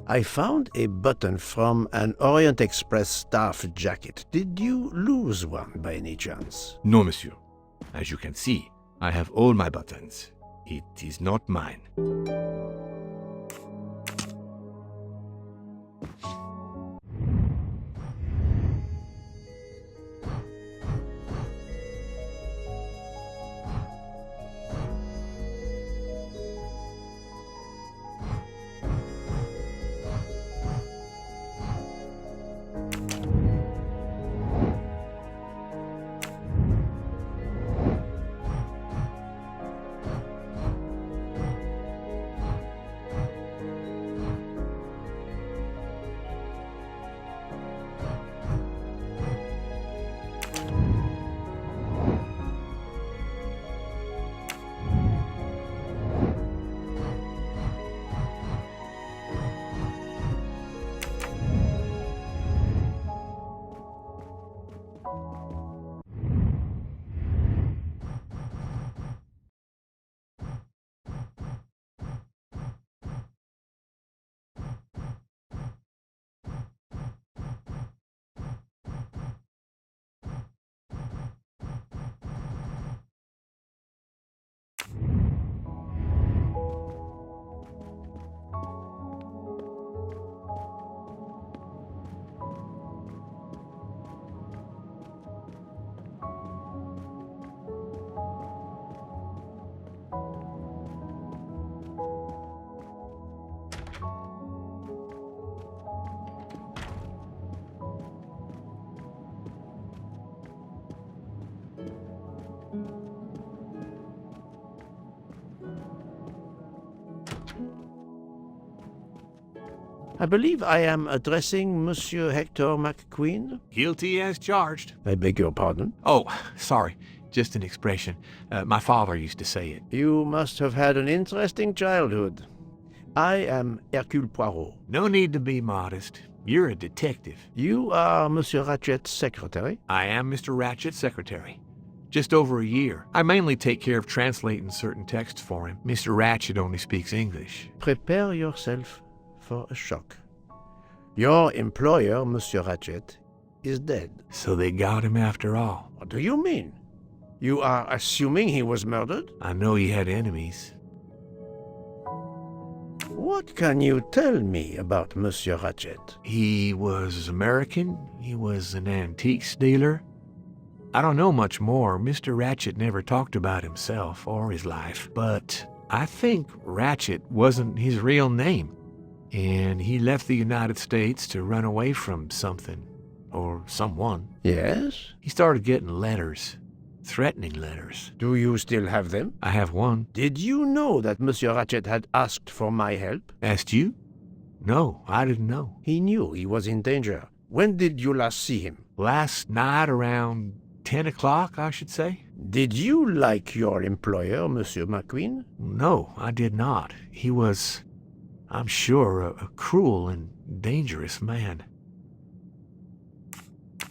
I found a button from an Orient Express staff jacket. Did you lose one by any chance? No, monsieur. As you can see, I have all my buttons. It is not mine. I believe I am addressing Monsieur Hector McQueen. Guilty as charged. I beg your pardon? Oh, sorry. Just an expression. My father used to say it. You must have had an interesting childhood. I am Hercule Poirot. No need to be modest. You're a detective. You are Monsieur Ratchet's secretary? I am Mr. Ratchet's secretary. Just over a year. I mainly take care of translating certain texts for him. Mr. Ratchet only speaks English. Prepare yourself for a shock. Your employer, Monsieur Ratchet, is dead. So they got him after all. What do you mean? You are assuming he was murdered? I know he had enemies. What can you tell me about Monsieur Ratchet? He was American. He was an antiques dealer. I don't know much more. Mr. Ratchet never talked about himself or his life. But I think Ratchet wasn't his real name. And he left the United States to run away from something or someone. Yes? He started getting letters. Threatening letters. Do you still have them? I have one. Did you know that Monsieur Ratchet had asked for my help? Asked you? No, I didn't know. He knew he was in danger. When did you last see him? Last night around 10 o'clock, I should say. Did you like your employer, Monsieur McQueen? No, I did not. He was, I'm sure, a cruel and dangerous man.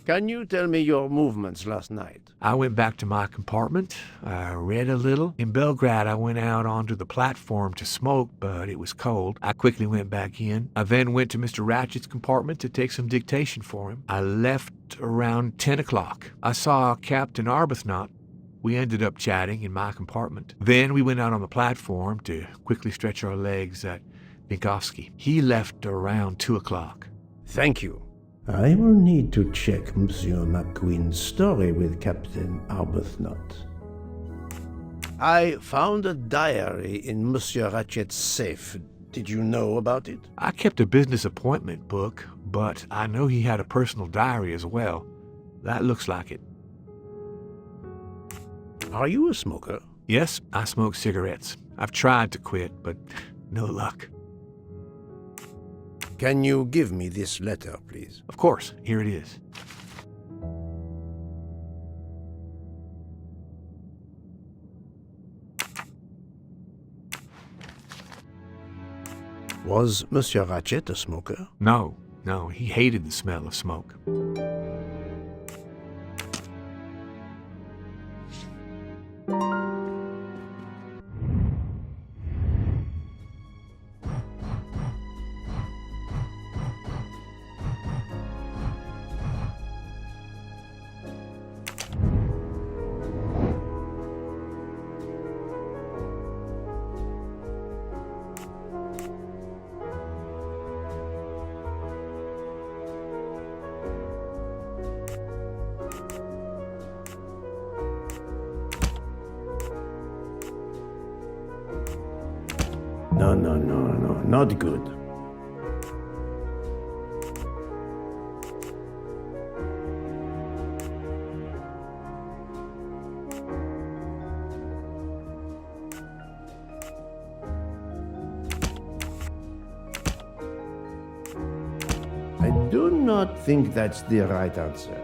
Can you tell me your movements last night? I went back to my compartment. I read a little. In Belgrade, I went out onto the platform to smoke, but it was cold. I quickly went back in. I then went to Mr. Ratchet's compartment to take some dictation for him. I left around 10 o'clock. I saw Captain Arbuthnot. We ended up chatting in my compartment. Then we went out on the platform to quickly stretch our legs at Vinkovsky. He left around 2 o'clock. Thank you. I will need to check Monsieur McQueen's story with Captain Arbuthnot. I found a diary in Monsieur Ratchet's safe. Did you know about it? I kept a business appointment book, but I know he had a personal diary as well. That looks like it. Are you a smoker? Yes, I smoke cigarettes. I've tried to quit, but no luck. Can you give me this letter, please? Of course, here it is. Was Monsieur Ratchet a smoker? No, he hated the smell of smoke. No, not good. I do not think that's the right answer.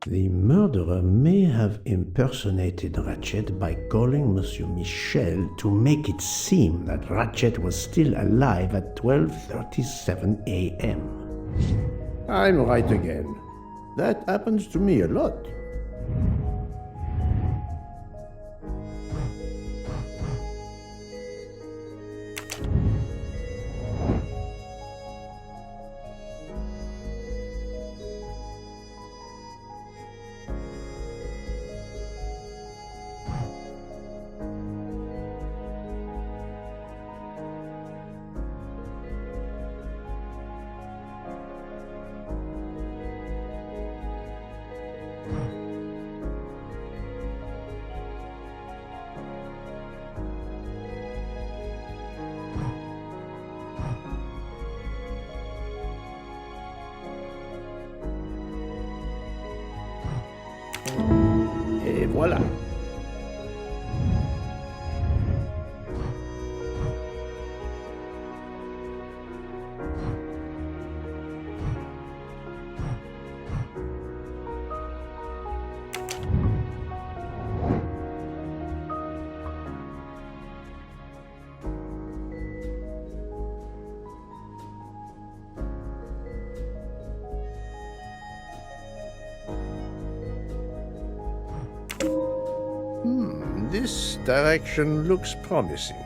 The murderer may have impersonated Ratchet by calling Monsieur Michel to make it seem that Ratchet was still alive at 12:37 a.m. I'm right again. That happens to me a lot. Et voilà. This direction looks promising.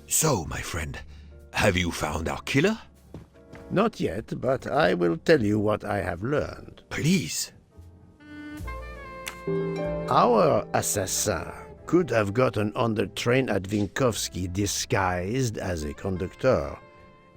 So, my friend, have you found our killer? Not yet, but I will tell you what I have learned. Please. Our assassin could have gotten on the train at Vinkovsky disguised as a conductor,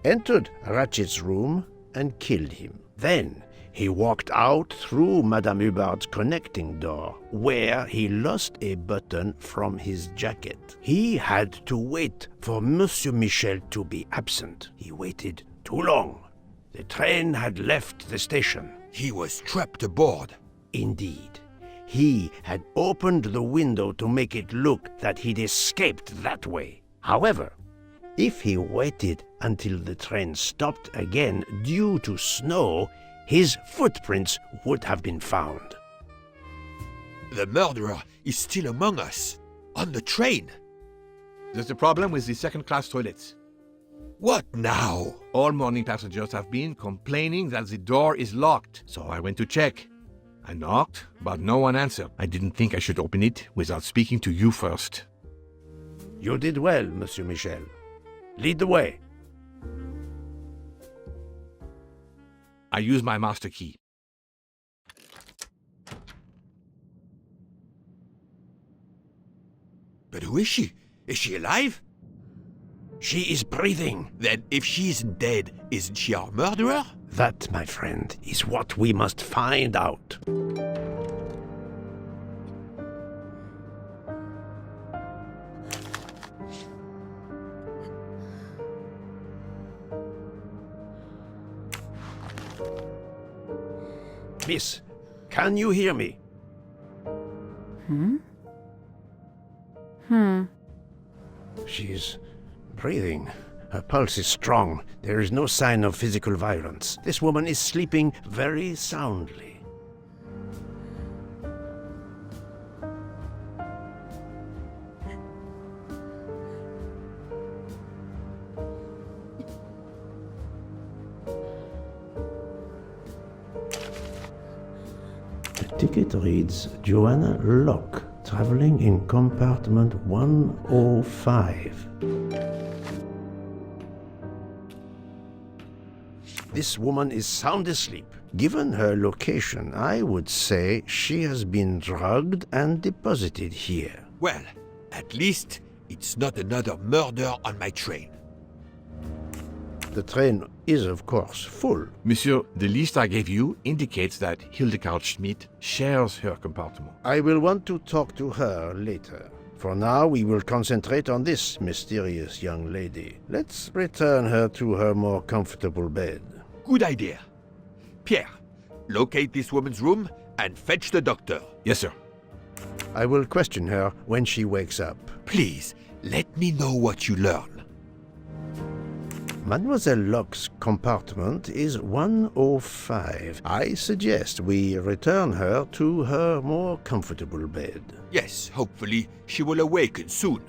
entered Ratchet's room, and killed him. Then he walked out through Madame Hubbard's connecting door, where he lost a button from his jacket. He had to wait for Monsieur Michel to be absent. He waited too long. The train had left the station. He was trapped aboard. Indeed. He had opened the window to make it look that he'd escaped that way. However, if he waited until the train stopped again due to snow, his footprints would have been found. The murderer is still among us, on the train. There's a problem with the second-class toilets. What now? All morning passengers have been complaining that the door is locked, so I went to check. I knocked, but no one answered. I didn't think I should open it without speaking to you first. You did well, Monsieur Michel. Lead the way. I use my master key. But who is she? Is she alive? She is breathing. Then if she isn't dead, isn't she our murderer? That, my friend, is what we must find out. Miss, can you hear me? She's breathing. Her pulse is strong. There is no sign of physical violence. This woman is sleeping very soundly. The ticket reads Joanna Locke, traveling in compartment 105. This woman is sound asleep. Given her location, I would say she has been drugged and deposited here. Well, at least it's not another murder on my train. The train is, of course, full. Monsieur, the list I gave you indicates that Hildegard Schmidt shares her compartment. I will want to talk to her later. For now, we will concentrate on this mysterious young lady. Let's return her to her more comfortable bed. Good idea. Pierre, locate this woman's room and fetch the doctor. Yes, sir. I will question her when she wakes up. Please, let me know what you learn. Mademoiselle Locke's compartment is 105. I suggest we return her to her more comfortable bed. Yes, hopefully she will awaken soon.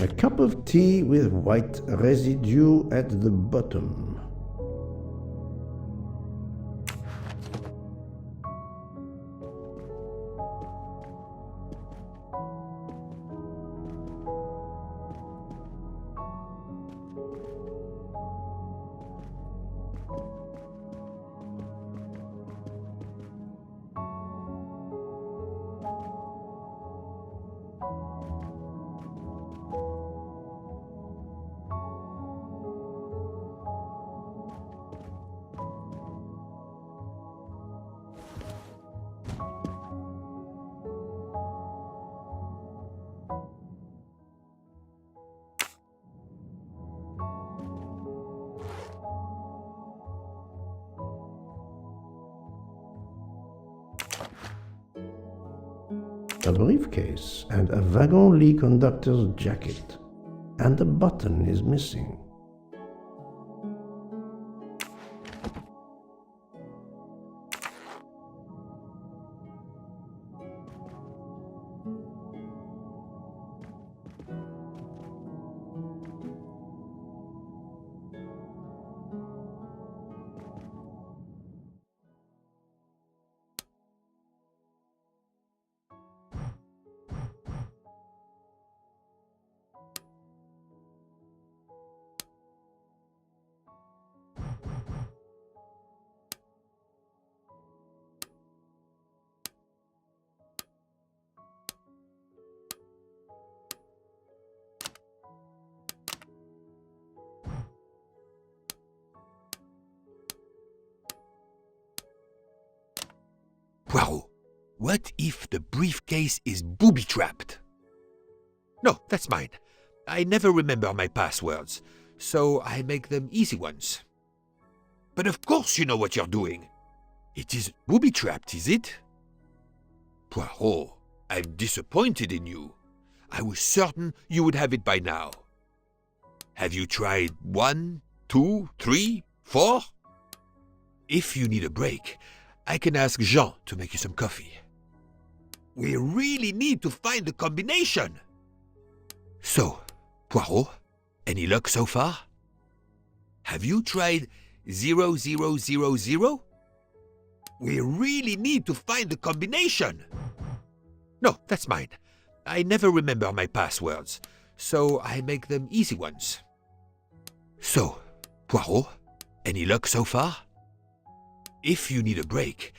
A cup of tea with white residue at the bottom. A briefcase and a wagon lit conductor's jacket, and a button is missing. Poirot, what if the briefcase is booby-trapped? No, that's mine. I never remember my passwords, so I make them easy ones. But of course you know what you're doing. It is booby-trapped, is it? Poirot, I'm disappointed in you. I was certain you would have it by now. Have you tried 1, 2, 3, 4? If you need a break, I can ask Jean to make you some coffee. We really need to find the combination. So, Poirot, any luck so far? Have you tried 0000? We really need to find the combination. No, that's mine. I never remember my passwords, so I make them easy ones. So, Poirot, any luck so far? If you need a break,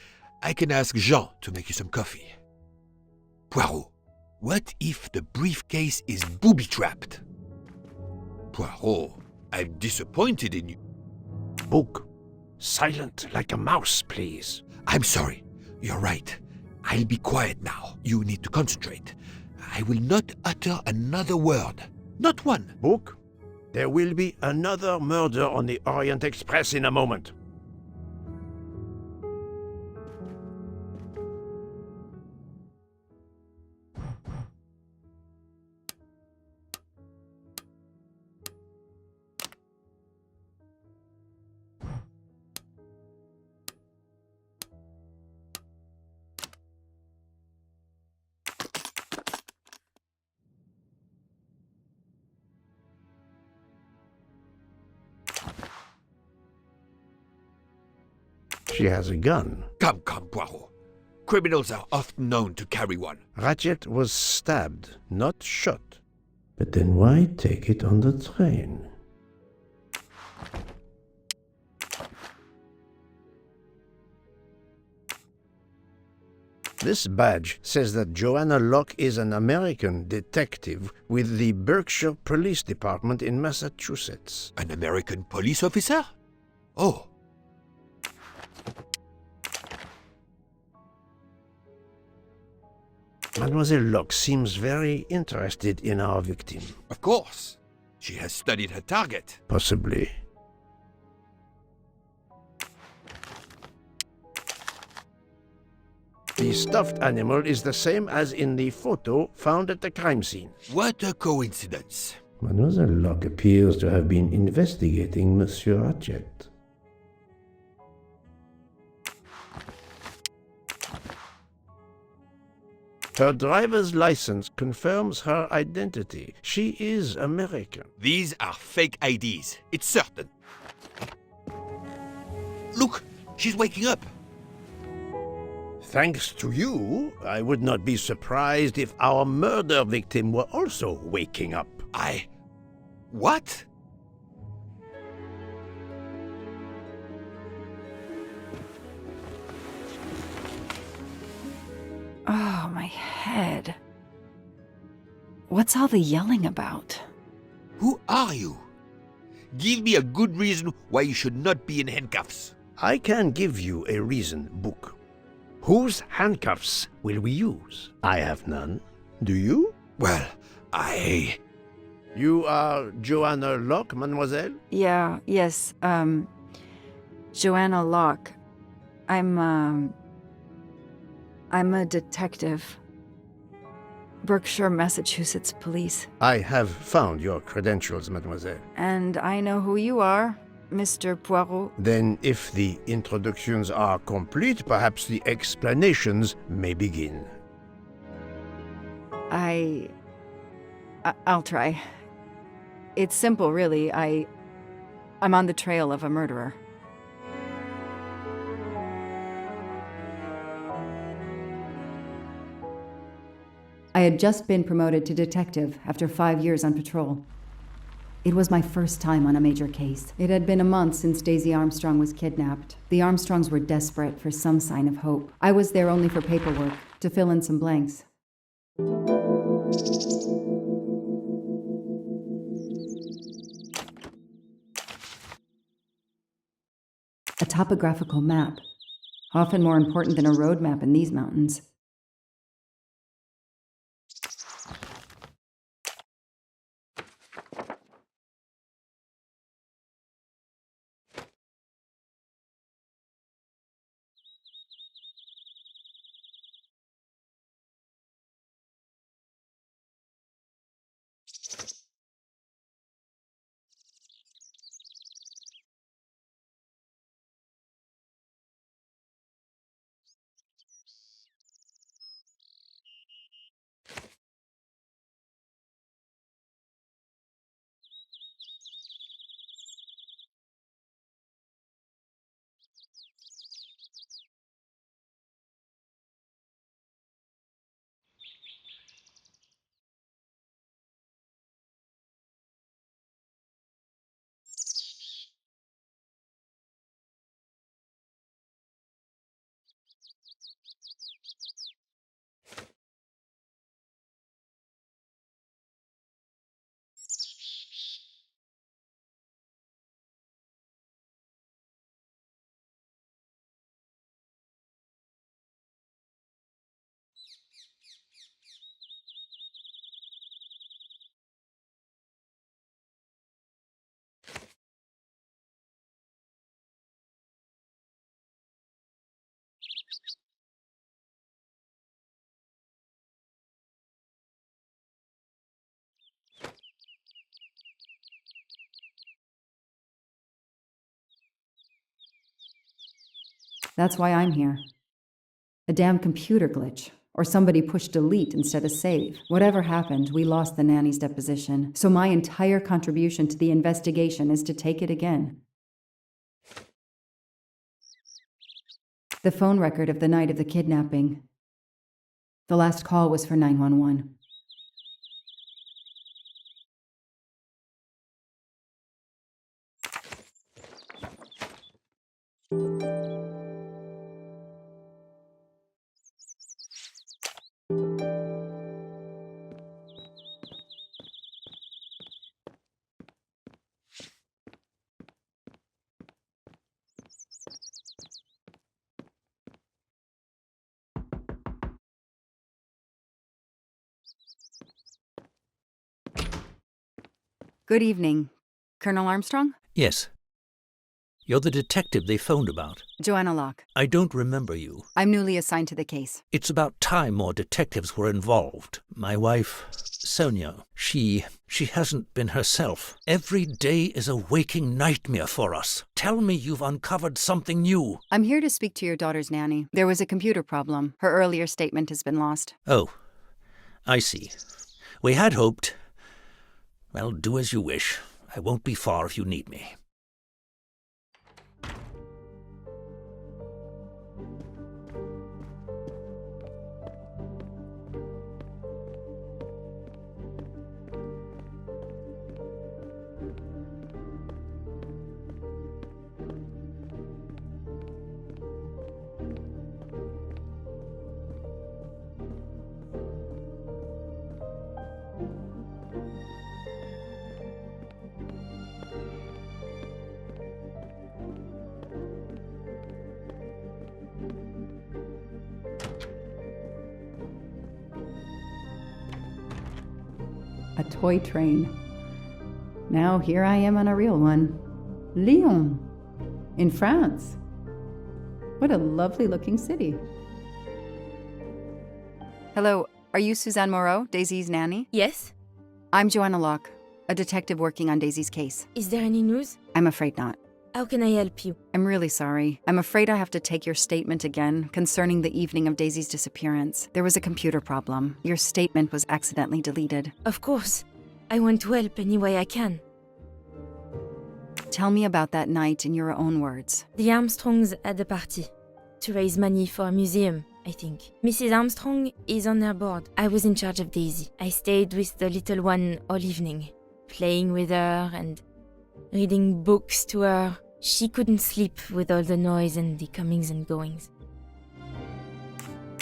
I can ask Jean to make you some coffee. Poirot, what if the briefcase is booby-trapped? Poirot, I'm disappointed in you. Book. Silent like a mouse, please. I'm sorry. You're right. I'll be quiet now. You need to concentrate. I will not utter another word. Not one. Book. There will be another murder on the Orient Express in a moment. She has a gun. Come, Poirot. Criminals are often known to carry one. Ratchet was stabbed, not shot. But then why take it on the train? This badge says that Joanna Locke is an American detective with the Berkshire Police Department in Massachusetts. An American police officer? Oh. Mademoiselle Locke seems very interested in our victim. Of course. She has studied her target. Possibly. The stuffed animal is the same as in the photo found at the crime scene. What a coincidence. Mademoiselle Locke appears to have been investigating Monsieur Ratchet. Her driver's license confirms her identity. She is American. These are fake IDs. It's certain. Look, she's waking up. Thanks to you, I would not be surprised if our murder victim were also waking up. What? Oh, my head. What's all the yelling about? Who are you? Give me a good reason why you should not be in handcuffs. I can give you a reason, Book. Whose handcuffs will we use? I have none. Do you? Well, You are Joanna Locke, mademoiselle? Yes, Joanna Locke. I'm a detective. Berkshire, Massachusetts Police. I have found your credentials, mademoiselle. And I know who you are, Mr. Poirot. Then, if the introductions are complete, perhaps the explanations may begin. I'll try. It's simple, really. I'm on the trail of a murderer. I had just been promoted to detective after 5 years on patrol. It was my first time on a major case. It had been a month since Daisy Armstrong was kidnapped. The Armstrongs were desperate for some sign of hope. I was there only for paperwork, to fill in some blanks. A topographical map, often more important than a road map in these mountains. That's why I'm here. A damn computer glitch. Or somebody pushed delete instead of save. Whatever happened, we lost the nanny's deposition, so my entire contribution to the investigation is to take it again. The phone record of the night of the kidnapping. The last call was for 911. Good evening. Colonel Armstrong? Yes. You're the detective they phoned about. Joanna Locke. I don't remember you. I'm newly assigned to the case. It's about time more detectives were involved. My wife, Sonia, she hasn't been herself. Every day is a waking nightmare for us. Tell me you've uncovered something new. I'm here to speak to your daughter's nanny. There was a computer problem. Her earlier statement has been lost. Oh, I see. We had hoped. Well, do as you wish. I won't be far if you need me. A toy train. Now here I am on a real one. Lyon, in France. What a lovely looking city. Hello, are you Suzanne Moreau, Daisy's nanny? Yes? I'm Joanna Locke, a detective working on Daisy's case. Is there any news? I'm afraid not. How can I help you? I'm really sorry. I'm afraid I have to take your statement again concerning the evening of Daisy's disappearance. There was a computer problem. Your statement was accidentally deleted. Of course. I want to help any way I can. Tell me about that night in your own words. The Armstrongs had a party to raise money for a museum, I think. Mrs. Armstrong is on their board. I was in charge of Daisy. I stayed with the little one all evening, playing with her and reading books to her. She couldn't sleep with all the noise and the comings and goings.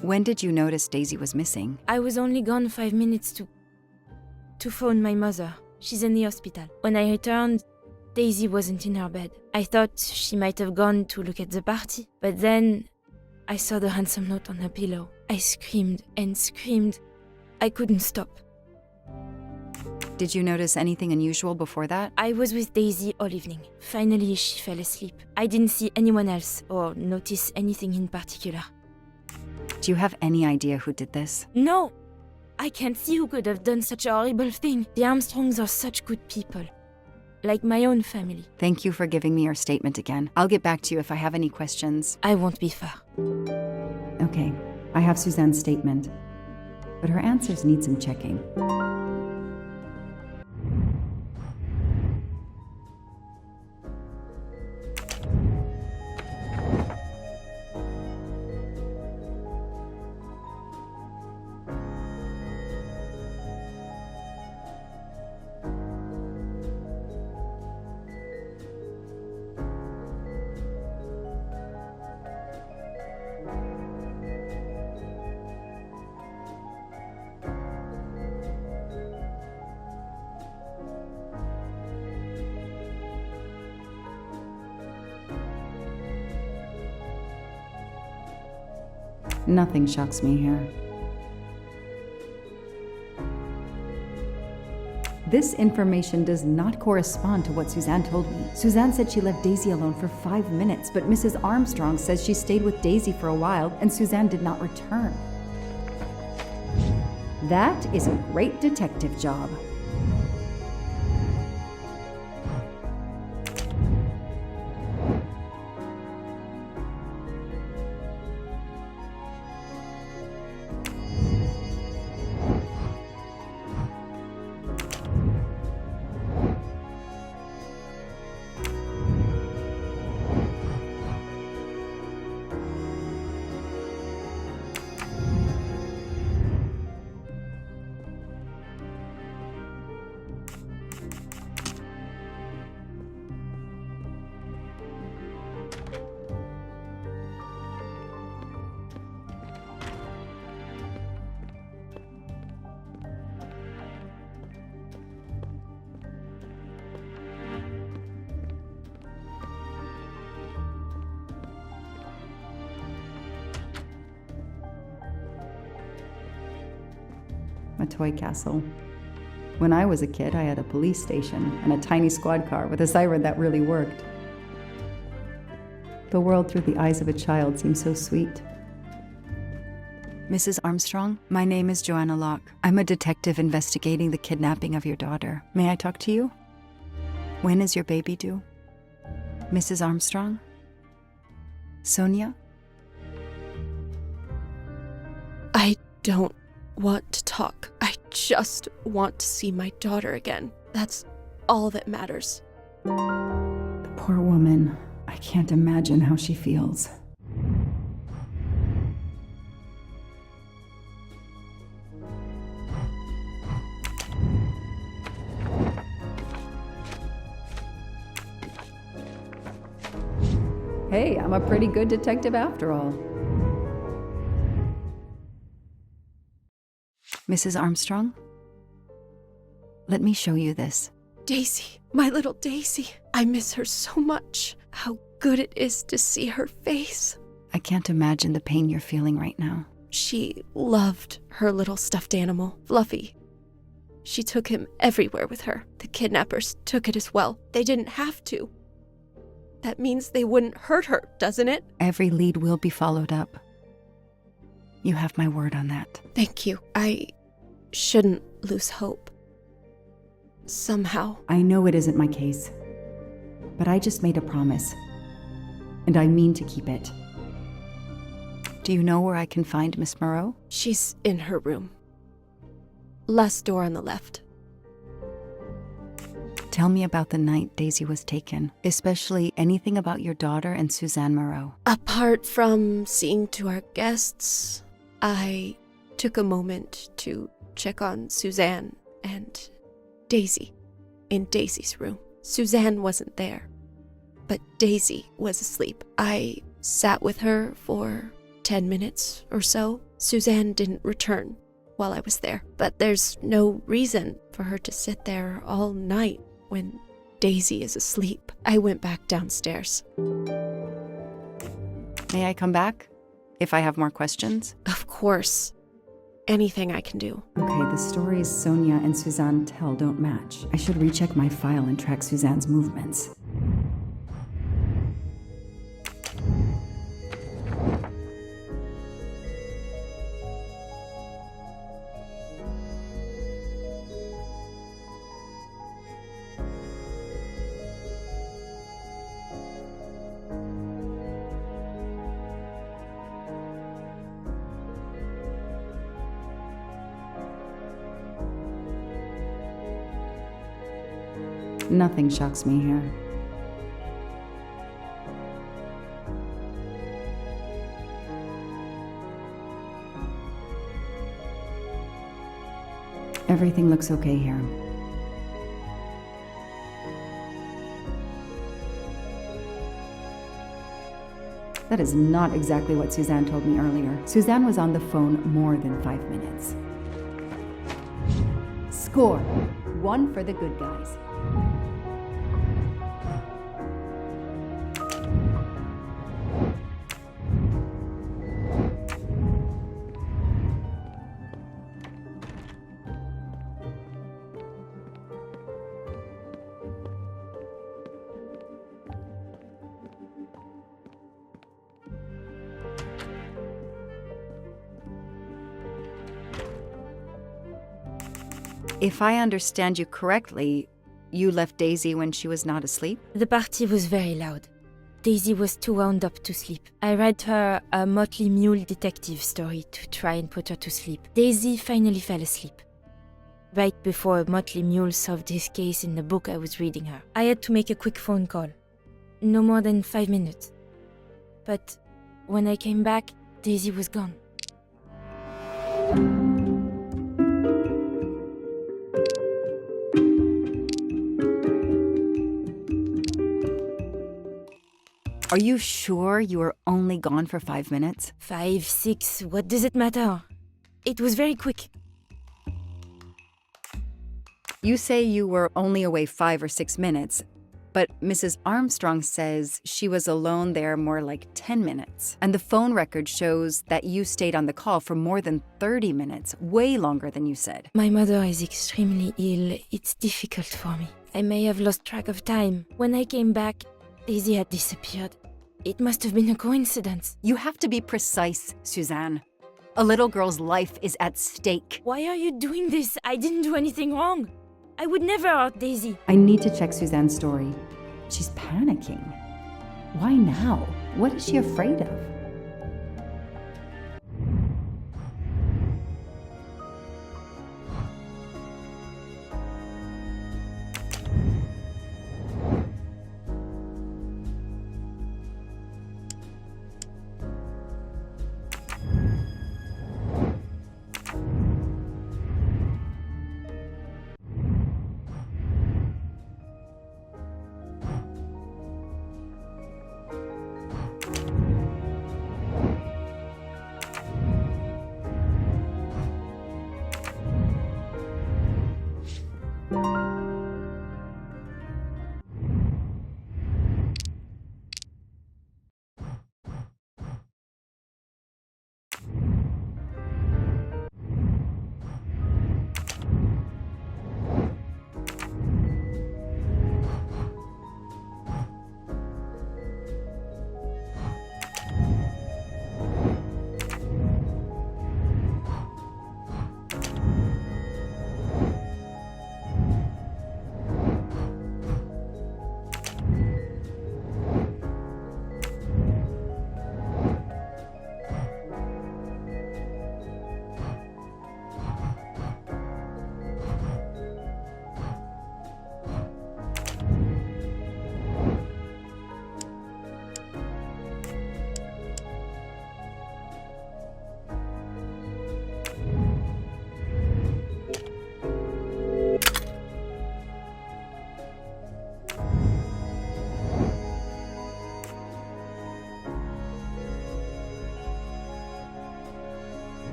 When did you notice Daisy was missing? I was only gone 5 minutes to phone my mother. She's in the hospital. When I returned, Daisy wasn't in her bed. I thought she might have gone to look at the party, but then I saw the ransom note on her pillow. I screamed and screamed. I couldn't stop. Did you notice anything unusual before that? I was with Daisy all evening. Finally, she fell asleep. I didn't see anyone else or notice anything in particular. Do you have any idea who did this? No! I can't see who could have done such a horrible thing. The Armstrongs are such good people. Like my own family. Thank you for giving me your statement again. I'll get back to you if I have any questions. I won't be far. Okay, I have Suzanne's statement, but her answers need some checking. Nothing shocks me here. This information does not correspond to what Suzanne told me. Suzanne said she left Daisy alone for 5 minutes, but Mrs. Armstrong says she stayed with Daisy for a while and Suzanne did not return. That is a great detective job. A toy castle. When I was a kid, I had a police station and a tiny squad car with a siren that really worked. The world through the eyes of a child seems so sweet. Mrs. Armstrong, my name is Joanna Locke. I'm a detective investigating the kidnapping of your daughter. May I talk to you? When is your baby due? Mrs. Armstrong? Sonia? I don't want to talk. I just want to see my daughter again. That's all that matters. The poor woman. I can't imagine how she feels. Hey, I'm a pretty good detective after all. Mrs. Armstrong? Let me show you this. Daisy, my little Daisy. I miss her so much. How good it is to see her face. I can't imagine the pain you're feeling right now. She loved her little stuffed animal, Fluffy. She took him everywhere with her. The kidnappers took it as well. They didn't have to. That means they wouldn't hurt her, doesn't it? Every lead will be followed up. You have my word on that. Thank you. I shouldn't lose hope. Somehow. I know it isn't my case, but I just made a promise, and I mean to keep it. Do you know where I can find Miss Moreau? She's in her room. Last door on the left. Tell me about the night Daisy was taken, especially anything about your daughter and Suzanne Moreau. Apart from seeing to our guests, I took a moment to check on Suzanne and Daisy in Daisy's room. Suzanne wasn't there, but Daisy was asleep. I sat with her for 10 minutes or so. Suzanne didn't return while I was there, but there's no reason for her to sit there all night when Daisy is asleep. I went back downstairs. May I come back if I have more questions? Of course. Anything I can do. Okay, the stories Sonia and Suzanne tell don't match. I should recheck my file and track Suzanne's movements. Nothing shocks me here. Everything looks okay here. That is not exactly what Suzanne told me earlier. Suzanne was on the phone more than 5 minutes. Score. 1 for the good guys. If I understand you correctly, you left Daisy when she was not asleep? The party was very loud. Daisy was too wound up to sleep. I read her a Motley Mule detective story to try and put her to sleep. Daisy finally fell asleep. Right before Motley Mule solved his case in the book I was reading her. I had to make a quick phone call. No more than 5 minutes. But when I came back, Daisy was gone. Are you sure you were only gone for 5 minutes? 5, 6, what does it matter? It was very quick. You say you were only away 5 or 6 minutes. But Mrs. Armstrong says she was alone there more like 10 minutes. And the phone record shows that you stayed on the call for more than 30 minutes, way longer than you said. My mother is extremely ill. It's difficult for me. I may have lost track of time. When I came back, Daisy had disappeared. It must have been a coincidence. You have to be precise, Suzanne. A little girl's life is at stake. Why are you doing this? I didn't do anything wrong. I would never hurt Daisy. I need to check Suzanne's story. She's panicking. Why now? What is she afraid of?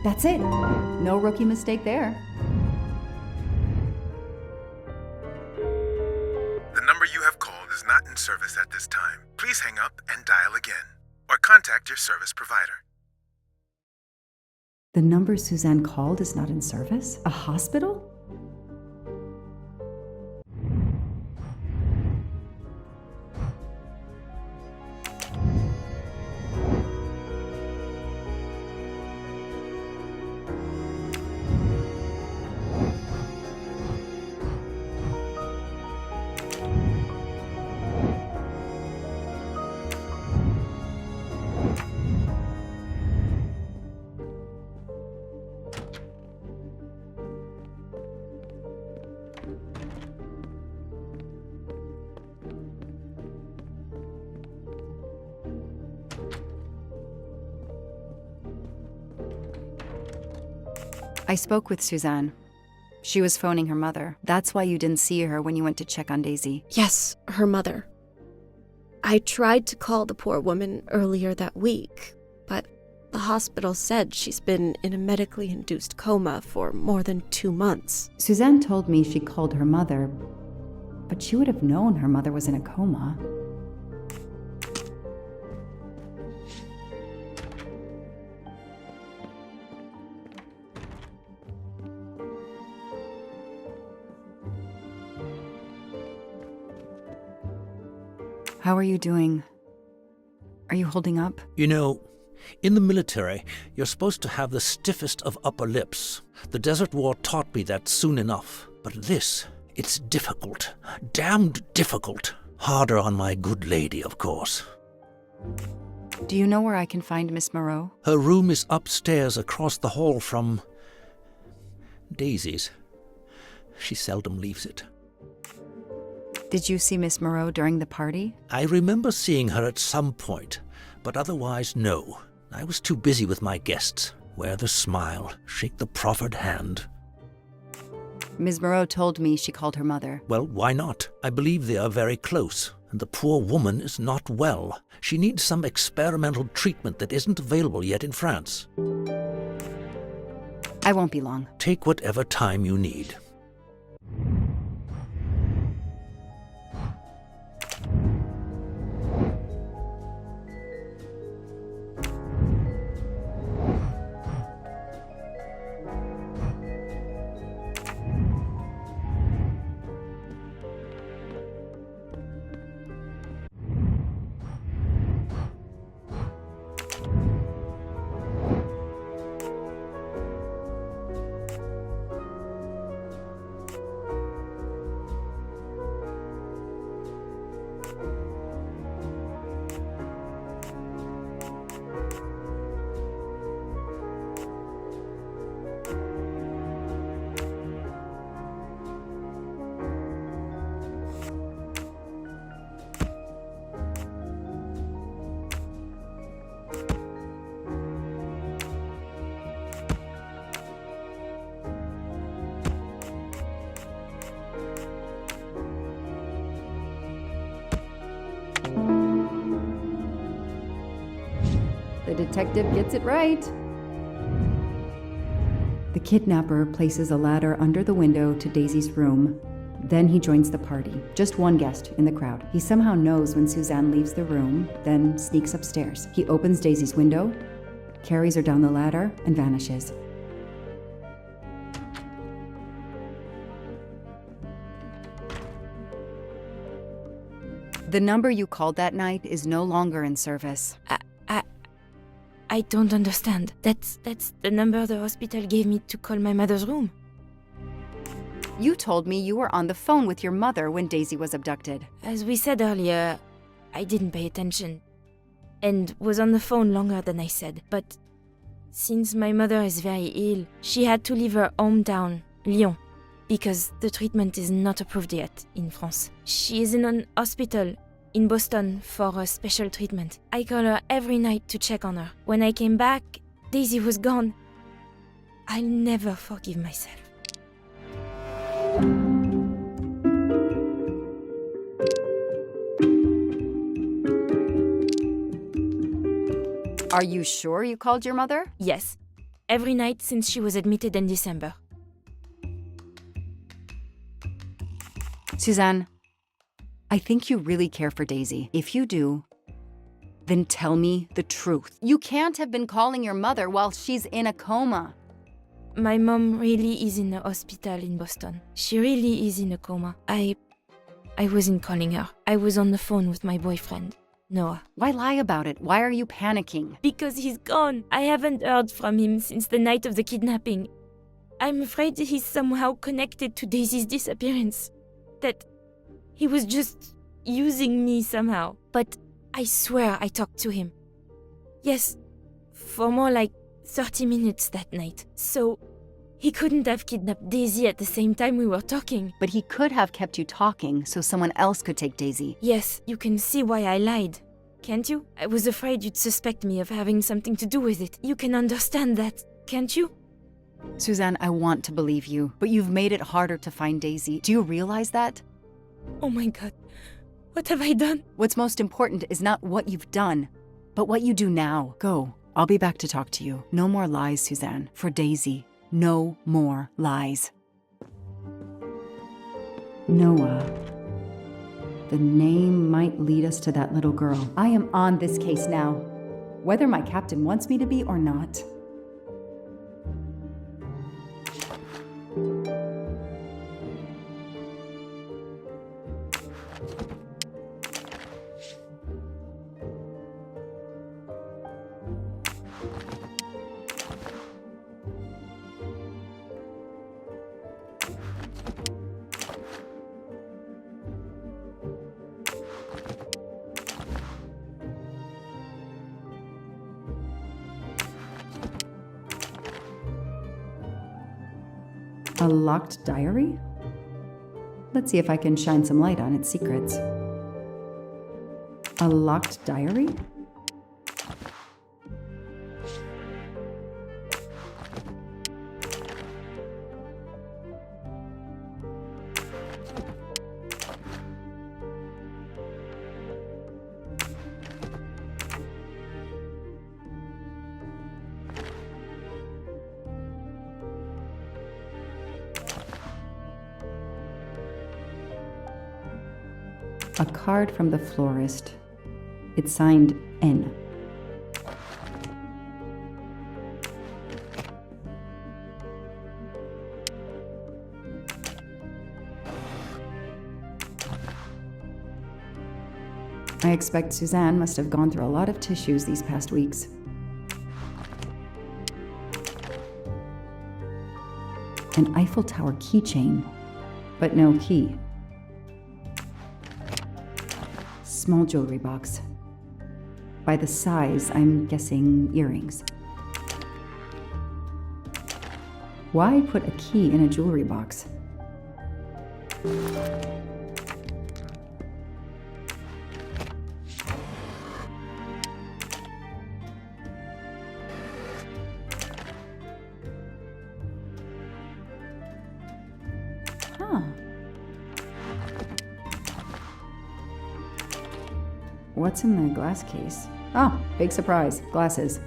That's it. No rookie mistake there. The number you have called is not in service at this time. Please hang up and dial again, or contact your service provider. The number Suzanne called is not in service? A hospital? I spoke with Suzanne. She was phoning her mother. That's why you didn't see her when you went to check on Daisy. Yes, her mother. I tried to call the poor woman earlier that week, but the hospital said she's been in a medically induced coma for more than 2 months. Suzanne told me she called her mother, but she would have known her mother was in a coma. How are you doing? Are you holding up? You know, in the military, you're supposed to have the stiffest of upper lips. The Desert War taught me that soon enough. But this, it's difficult. Damned difficult. Harder on my good lady, of course. Do you know where I can find Miss Moreau? Her room is upstairs across the hall from Daisy's. She seldom leaves it. Did you see Miss Moreau during the party? I remember seeing her at some point, but otherwise, no. I was too busy with my guests. Wear the smile, shake the proffered hand. Ms. Moreau told me she called her mother. Well, why not? I believe they are very close, and the poor woman is not well. She needs some experimental treatment that isn't available yet in France. I won't be long. Take whatever time you need. The detective gets it right. The kidnapper places a ladder under the window to Daisy's room. Then he joins the party, just one guest in the crowd. He somehow knows when Suzanne leaves the room, then sneaks upstairs. He opens Daisy's window, carries her down the ladder, and vanishes. The number you called that night is no longer in service. I don't understand. That's the number the hospital gave me to call my mother's room. You told me you were on the phone with your mother when Daisy was abducted. As we said earlier, I didn't pay attention and was on the phone longer than I said. But since my mother is very ill, she had to leave her hometown, Lyon, because the treatment is not approved yet in France. She is in an hospital in Boston for a special treatment. I call her every night to check on her. When I came back, Daisy was gone. I'll never forgive myself. Are you sure you called your mother? Yes, every night since she was admitted in December. Suzanne, I think you really care for Daisy. If you do, then tell me the truth. You can't have been calling your mother while she's in a coma. My mom really is in a hospital in Boston. She really is in a coma. I wasn't calling her. I was on the phone with my boyfriend, Noah. Why lie about it? Why are you panicking? Because he's gone. I haven't heard from him since the night of the kidnapping. I'm afraid he's somehow connected to Daisy's disappearance. That he was just using me somehow. But I swear I talked to him. Yes, for more like 30 minutes that night. So he couldn't have kidnapped Daisy at the same time we were talking. But he could have kept you talking so someone else could take Daisy. Yes, you can see why I lied. Can't you? I was afraid you'd suspect me of having something to do with it. You can understand that, can't you? Suzanne, I want to believe you, but you've made it harder to find Daisy. Do you realize that? Oh my God, what have I done? What's most important is not what you've done, but what you do now. Go. I'll be back to talk to you. No more lies, Suzanne. For Daisy, no more lies. Noah. The name might lead us to that little girl. I am on this case now, whether my captain wants me to be or not. A locked diary? Let's see if I can shine some light on its secrets. A locked diary? A card from the florist. It's signed N. I expect Suzanne must have gone through a lot of tissues these past weeks. An Eiffel Tower keychain, but no key. Small jewelry box. By the size, I'm guessing earrings. Why put a key in a jewelry box? Huh. What's in the glass case? Oh, big surprise. Glasses.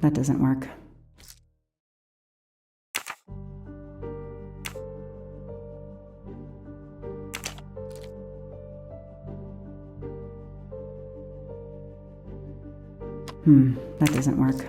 That doesn't work. That doesn't work.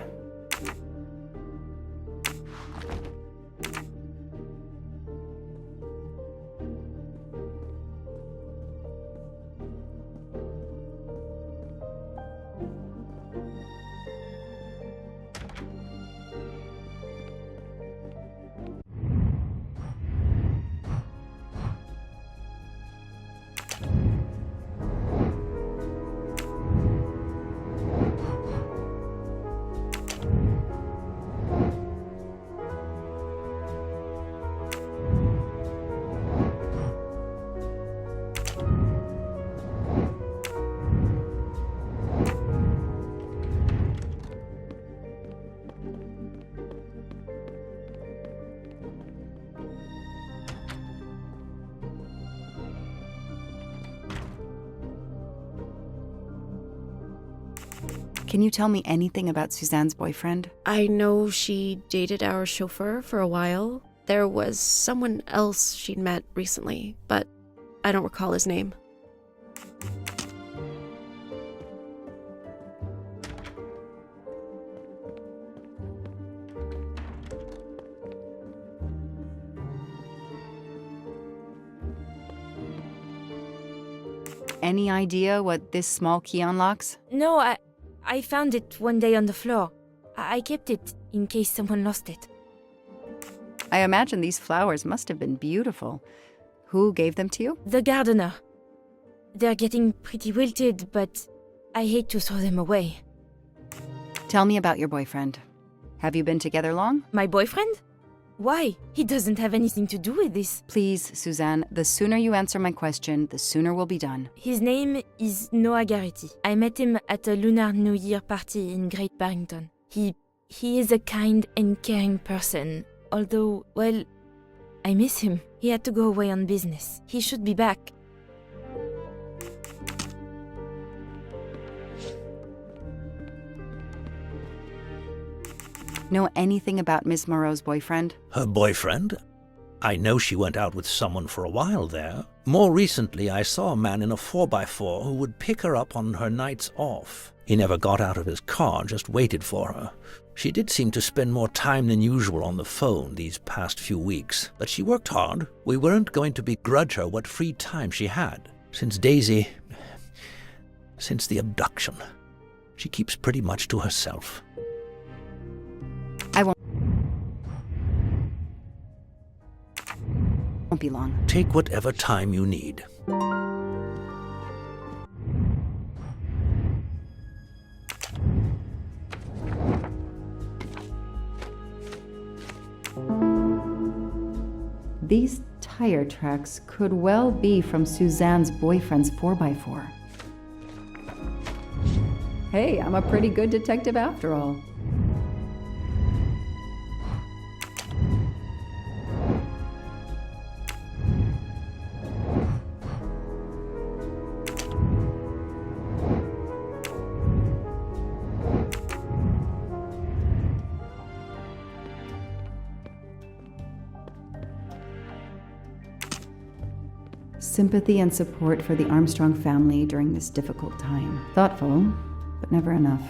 Can you tell me anything about Suzanne's boyfriend? I know she dated our chauffeur for a while. There was someone else she'd met recently, but I don't recall his name. Any idea what this small key unlocks? No, I found it one day on the floor. I kept it in case someone lost it. I imagine these flowers must have been beautiful. Who gave them to you? The gardener. They're getting pretty wilted, but I hate to throw them away. Tell me about your boyfriend. Have you been together long? My boyfriend? Why? He doesn't have anything to do with this. Please, Suzanne, the sooner you answer my question, the sooner we'll be done. His name is Noah Garrity. I met him at a Lunar New Year party in Great Barrington. He is a kind and caring person, although, well, I miss him. He had to go away on business. He should be back. Know anything about Miss Moreau's boyfriend? Her boyfriend? I know she went out with someone for a while there. More recently, I saw a man in a 4x4 who would pick her up on her nights off. He never got out of his car, just waited for her. She did seem to spend more time than usual on the phone these past few weeks, but she worked hard. We weren't going to begrudge her what free time she had. Since the abduction, she keeps pretty much to herself. I won't be long. Take whatever time you need. These tire tracks could well be from Suzanne's boyfriend's 4x4. Hey, I'm a pretty good detective after all. Sympathy and support for the Armstrong family during this difficult time. Thoughtful, but never enough.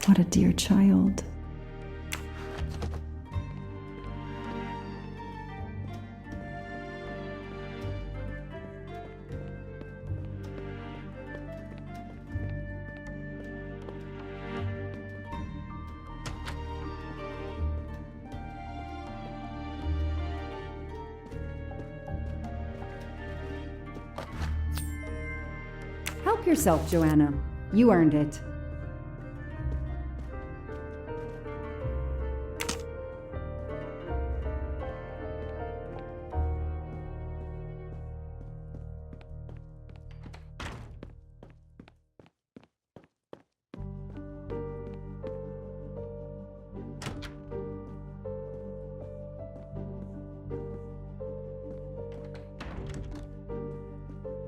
What a dear child. Help yourself, Joanna. You earned it.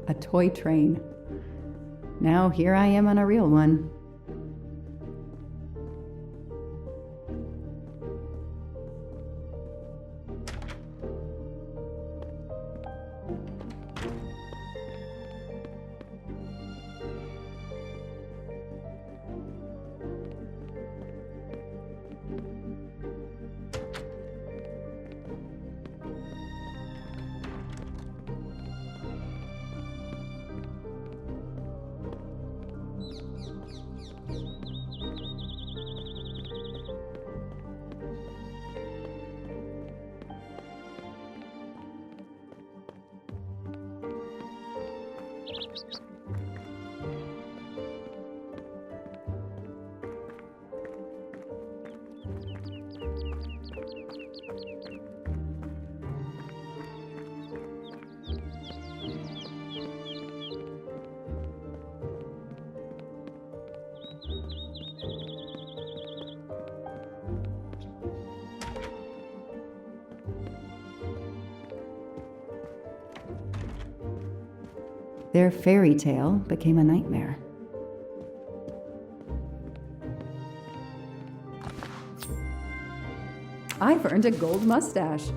A toy train. Now here I am on a real one. Their fairy tale became a nightmare. I've earned a gold mustache.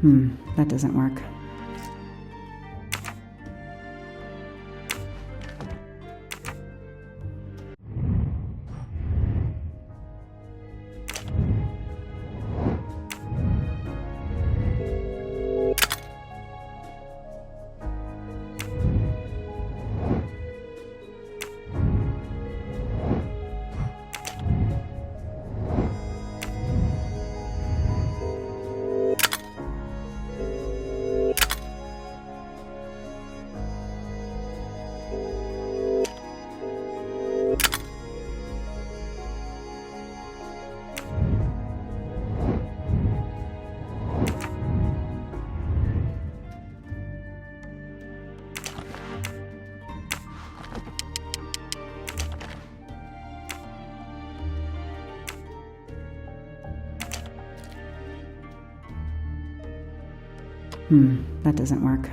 That doesn't work. That doesn't work.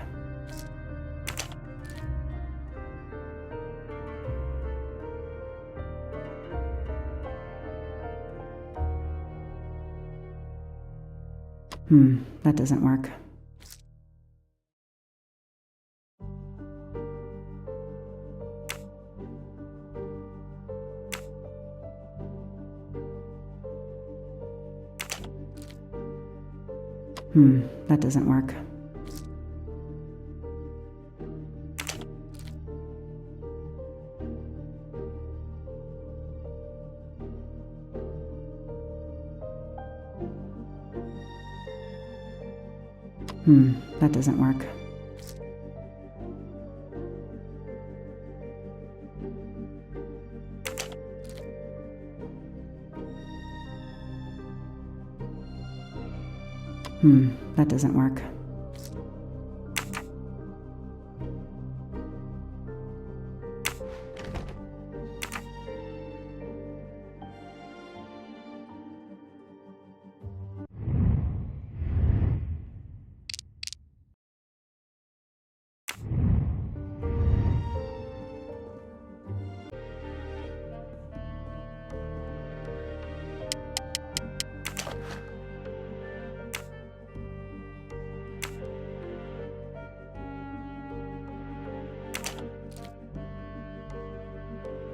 That doesn't work. That doesn't work. That doesn't work. That doesn't work.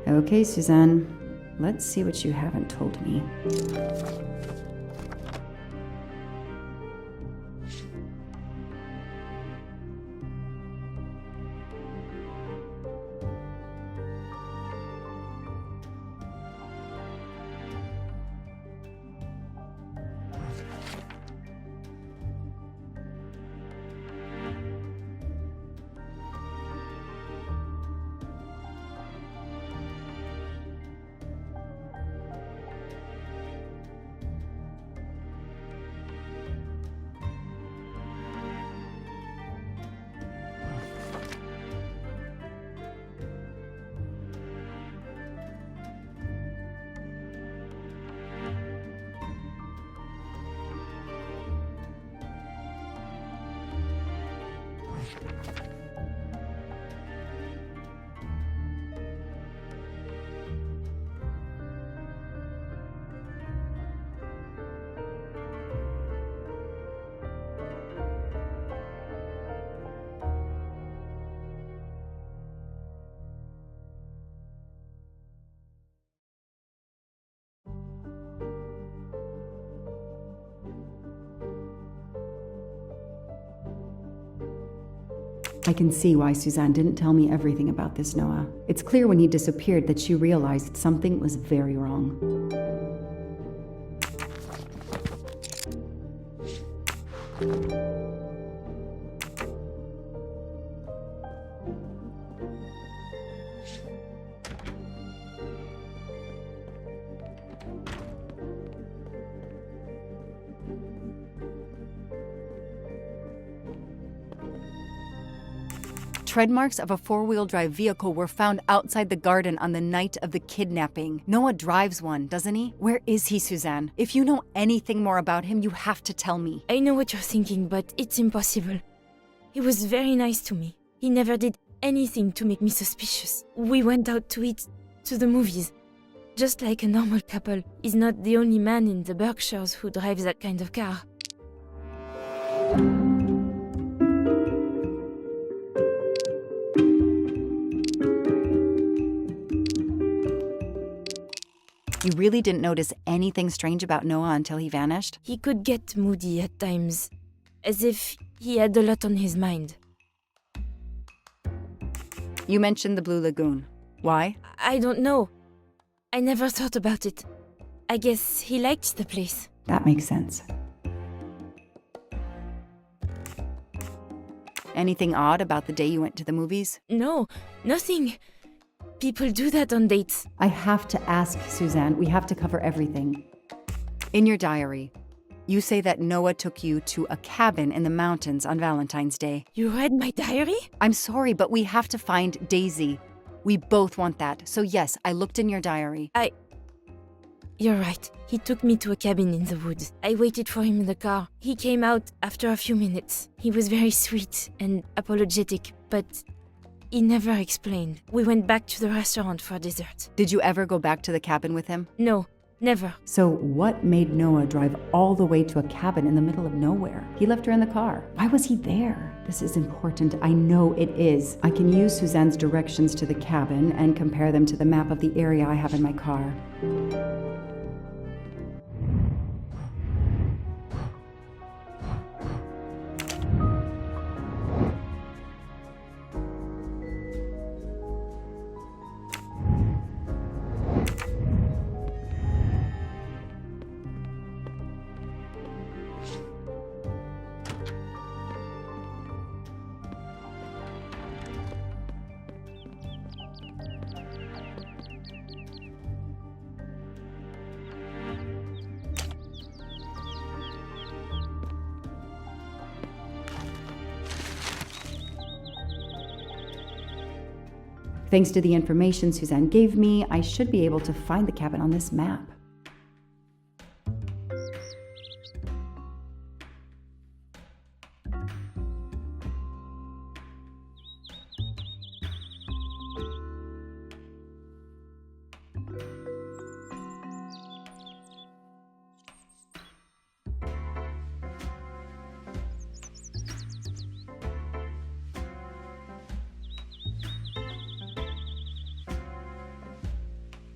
Okay, Suzanne, let's see what you haven't told me. I can see why Suzanne didn't tell me everything about this, Noah. It's clear when he disappeared that she realized something was very wrong. Tread marks of a four-wheel drive vehicle were found outside the garden on the night of the kidnapping. Noah drives one, doesn't he? Where is he, Suzanne? If you know anything more about him, you have to tell me. I know what you're thinking, but it's impossible. He was very nice to me. He never did anything to make me suspicious. We went out to eat, to the movies. Just like a normal couple. He's not the only man in the Berkshires who drives that kind of car. You really didn't notice anything strange about Noah until he vanished? He could get moody at times, as if he had a lot on his mind. You mentioned the Blue Lagoon. Why? I don't know. I never thought about it. I guess he liked the place. That makes sense. Anything odd about the day you went to the movies? No, nothing. People do that on dates. I have to ask, Suzanne. We have to cover everything. In your diary, you say that Noah took you to a cabin in the mountains on Valentine's Day. You read my diary? I'm sorry, but we have to find Daisy. We both want that. So yes, I looked in your diary. You're right. He took me to a cabin in the woods. I waited for him in the car. He came out after a few minutes. He was very sweet and apologetic, but he never explained. We went back to the restaurant for dessert. Did you ever go back to the cabin with him? No, never. So what made Noah drive all the way to a cabin in the middle of nowhere? He left her in the car. Why was he there? This is important. I know it is. I can use Suzanne's directions to the cabin and compare them to the map of the area I have in my car. Thanks to the information Suzanne gave me, I should be able to find the cabin on this map.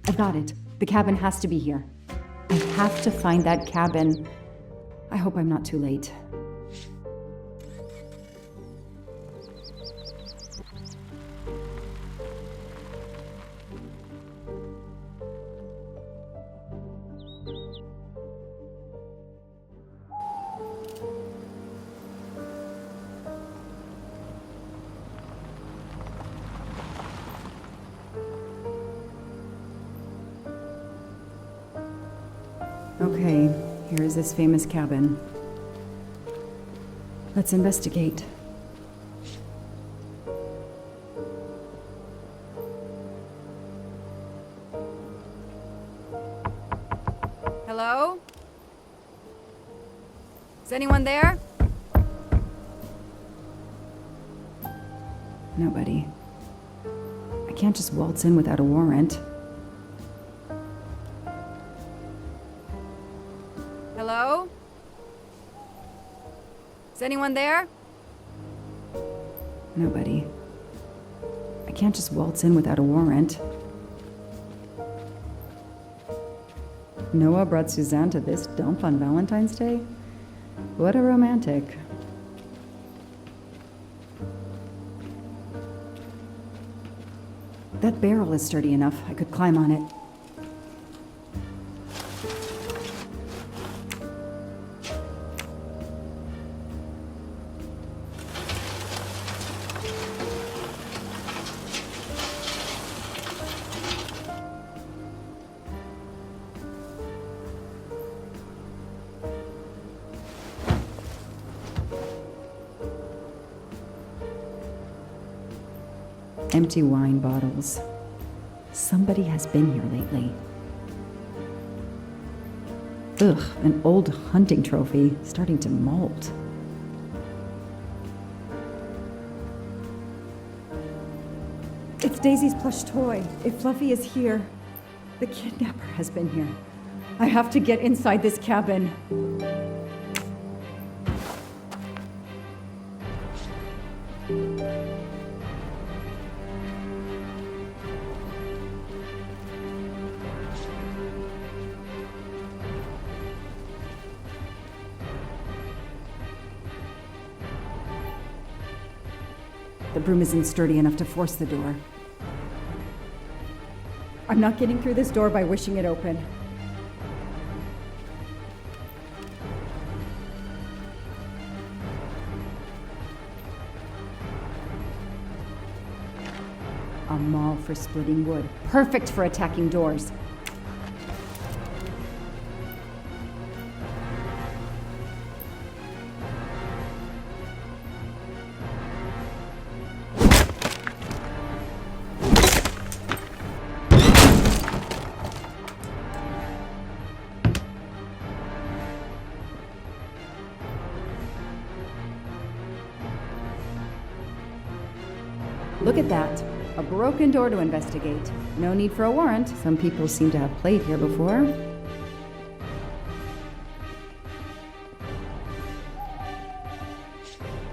I got it. The cabin has to be here. I have to find that cabin. I hope I'm not too late. Okay, here is this famous cabin. Let's investigate. Hello? Is anyone there? Nobody. I can't just waltz in without a warrant. Hello? Is anyone there? Nobody. I can't just waltz in without a warrant. Noah brought Suzanne to this dump on Valentine's Day? What a romantic. That barrel is sturdy enough. I could climb on it. Empty wine bottles. Somebody has been here lately. Ugh, an old hunting trophy starting to molt. It's Daisy's plush toy. If Fluffy is here, the kidnapper has been here. I have to get inside this cabin. The broom isn't sturdy enough to force the door. I'm not getting through this door by wishing it open. A maul for splitting wood. Perfect for attacking doors. Look at that. A broken door to investigate. No need for a warrant. Some people seem to have played here before.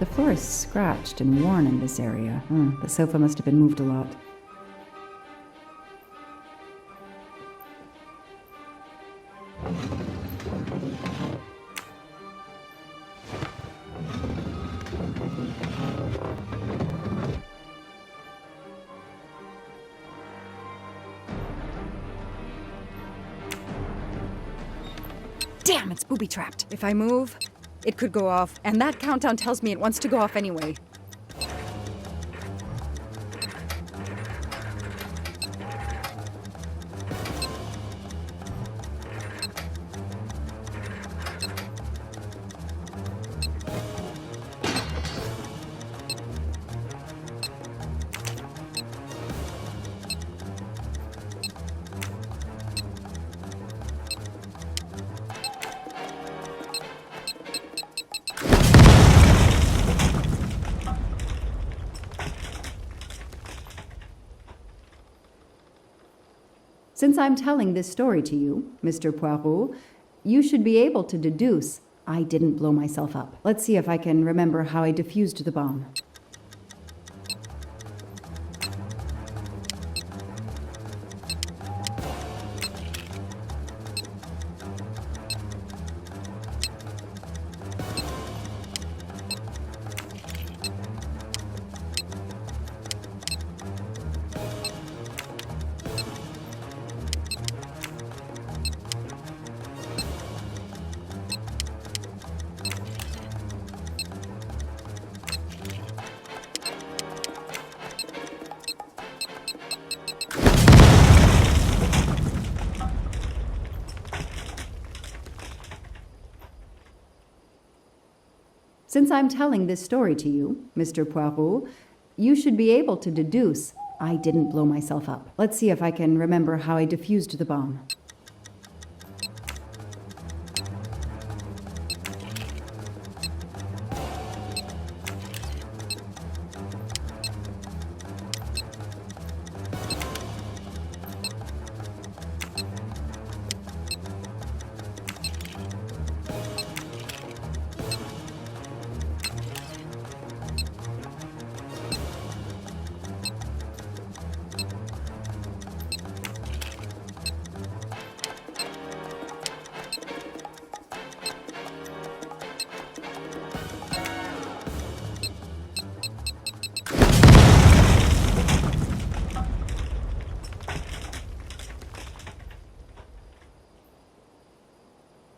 The floor is scratched and worn in this area. The sofa must have been moved a lot. Damn, it's booby-trapped. If I move, it could go off, and that countdown tells me it wants to go off anyway. Since I'm telling this story to you, Mr. Poirot, you should be able to deduce I didn't blow myself up. Let's see if I can remember how I defused the bomb. Since I'm telling this story to you, Mr. Poirot, you should be able to deduce I didn't blow myself up. Let's see if I can remember how I defused the bomb.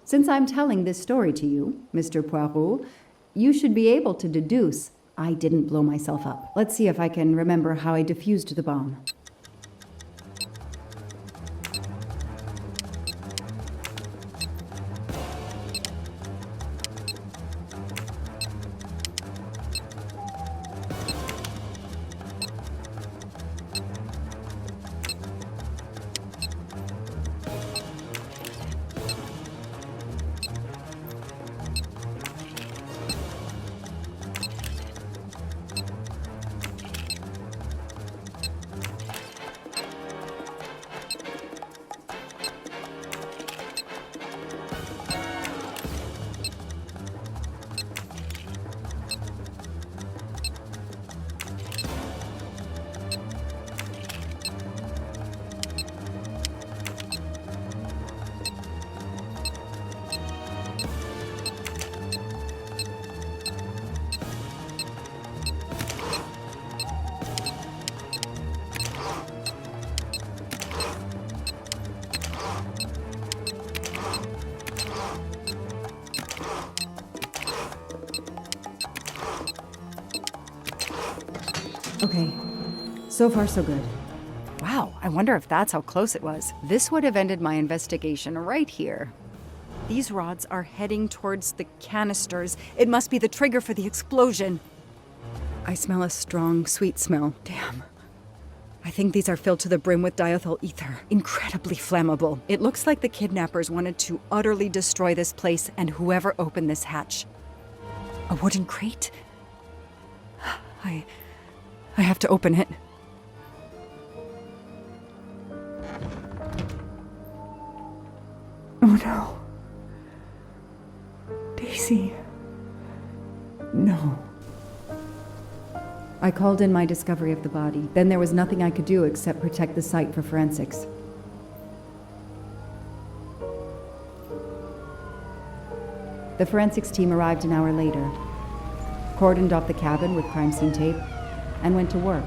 Since I'm telling this story to you, Mr. Poirot, you should be able to deduce I didn't blow myself up. Let's see if I can remember how I defused the bomb. Okay, so far so good. Wow, I wonder if that's how close it was. This would have ended my investigation right here. These rods are heading towards the canisters. It must be the trigger for the explosion. I smell a strong, sweet smell. Damn. I think these are filled to the brim with diethyl ether. Incredibly flammable. It looks like the kidnappers wanted to utterly destroy this place and whoever opened this hatch. A wooden crate? I have to open it. Oh no. Daisy. No. I called in my discovery of the body. Then there was nothing I could do except protect the site for forensics. The forensics team arrived an hour later, cordoned off the cabin with crime scene tape, and went to work,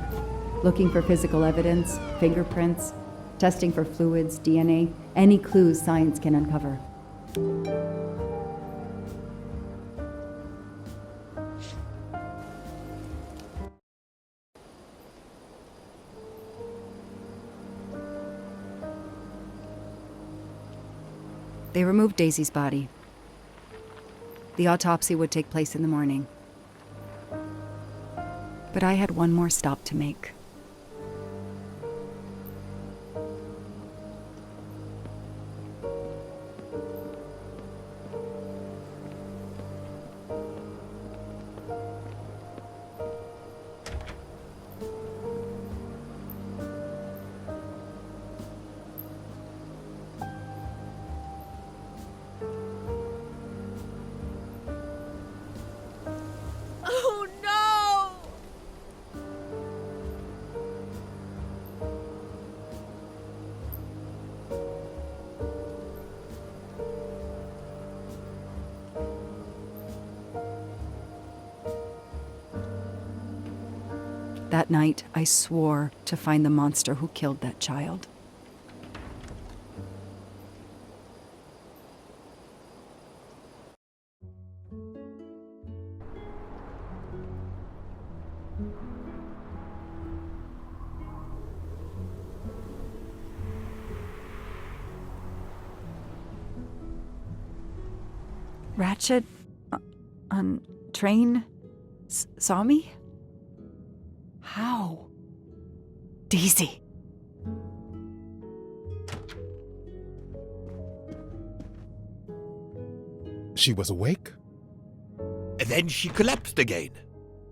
looking for physical evidence, fingerprints, testing for fluids, DNA, any clues science can uncover. They removed Daisy's body. The autopsy would take place in the morning. But I had one more stop to make. Oh no! That night, I swore to find the monster who killed that child. Ratchet on train saw me? How? Daisy. She was awake? And then she collapsed again.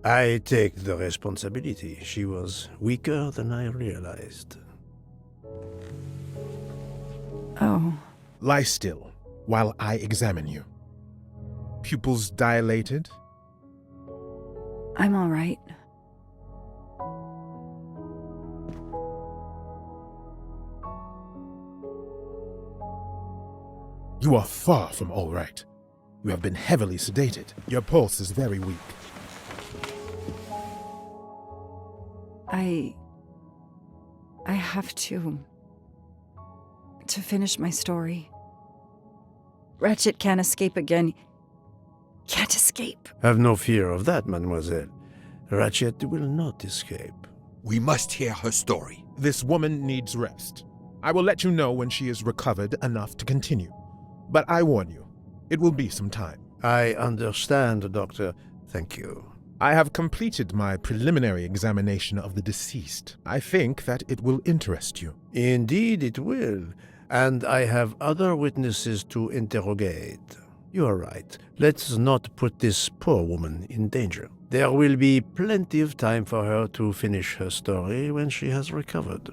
I take the responsibility. She was weaker than I realized. Oh. Lie still while I examine you. Pupils dilated? I'm all right. You are far from all right. You have been heavily sedated. Your pulse is very weak. I have to finish my story. Ratchet can't escape again. Can't escape. Have no fear of that, mademoiselle. Ratchet will not escape. We must hear her story. This woman needs rest. I will let you know when she is recovered enough to continue. But I warn you, it will be some time. I understand, Doctor. Thank you. I have completed my preliminary examination of the deceased. I think that it will interest you. Indeed it will. And I have other witnesses to interrogate. You are right. Let's not put this poor woman in danger. There will be plenty of time for her to finish her story when she has recovered.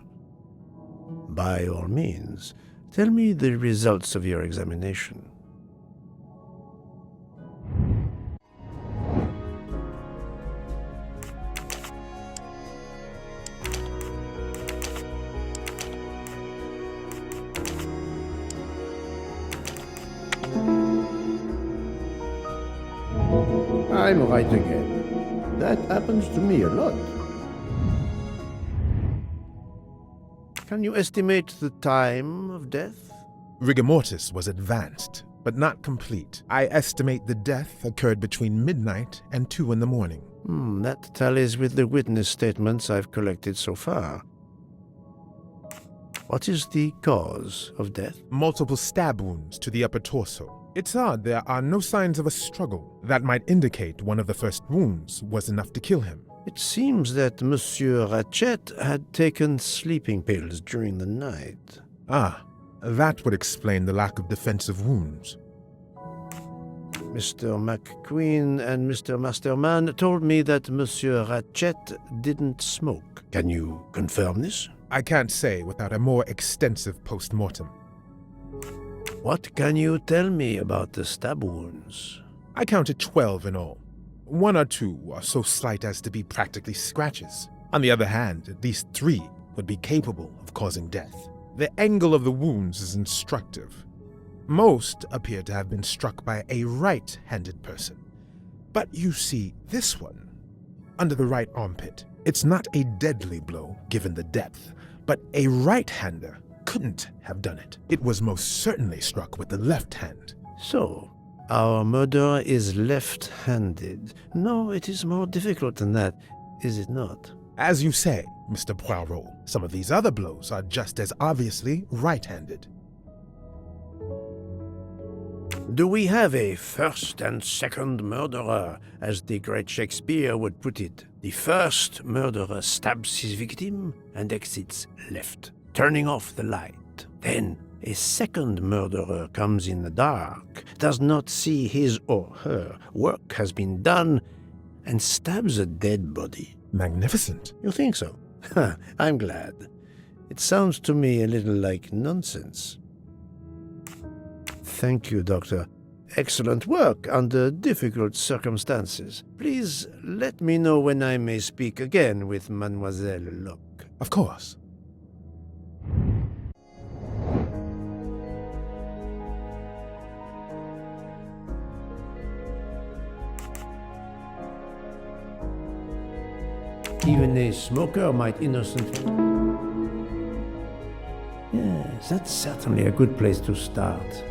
By all means, tell me the results of your examination. I'm right again. That happens to me a lot. Can you estimate the time of death? Rigor mortis was advanced, but not complete. I estimate the death occurred between midnight and 2 in the morning. That tallies with the witness statements I've collected so far. What is the cause of death? Multiple stab wounds to the upper torso. It's odd there are no signs of a struggle. That might indicate one of the first wounds was enough to kill him. It seems that Monsieur Ratchet had taken sleeping pills during the night. Ah, that would explain the lack of defensive wounds. Mr. McQueen and Mr. Masterman told me that Monsieur Ratchet didn't smoke. Can you confirm this? I can't say without a more extensive post-mortem. What can you tell me about the stab wounds? I counted 12 in all. 1 or 2 are so slight as to be practically scratches. On the other hand, at least 3 would be capable of causing death. The angle of the wounds is instructive. Most appear to have been struck by a right-handed person. But you see, this one, under the right armpit, it's not a deadly blow given the depth, but a right-hander couldn't have done it. It was most certainly struck with the left hand. So, our murderer is left-handed. No, it is more difficult than that, is it not? As you say, Mr. Poirot, some of these other blows are just as obviously right-handed. Do we have a first and second murderer, as the great Shakespeare would put it? The first murderer stabs his victim and exits left, turning off the light. Then a second murderer comes in the dark, does not see his or her work has been done, and stabs a dead body. Magnificent. You think so? I'm glad. It sounds to me a little like nonsense. Thank you, Doctor. Excellent work under difficult circumstances. Please let me know when I may speak again with Mademoiselle Locke. Of course. Even a smoker might innocently... Yes, that's certainly a good place to start.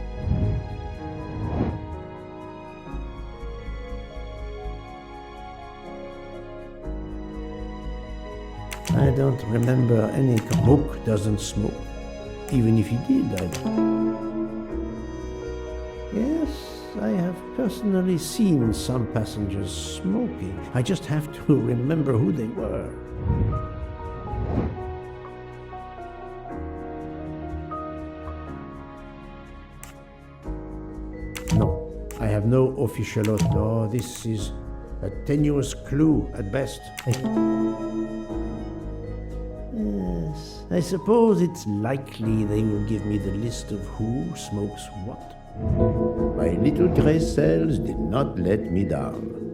I don't remember any Book doesn't smoke. Even if he did, Yes, I have personally seen some passengers smoking. I just have to remember who they were. No, I have no official oath. No, this is a tenuous clue at best. Yes, I suppose it's likely they will give me the list of who smokes what. My little gray cells did not let me down.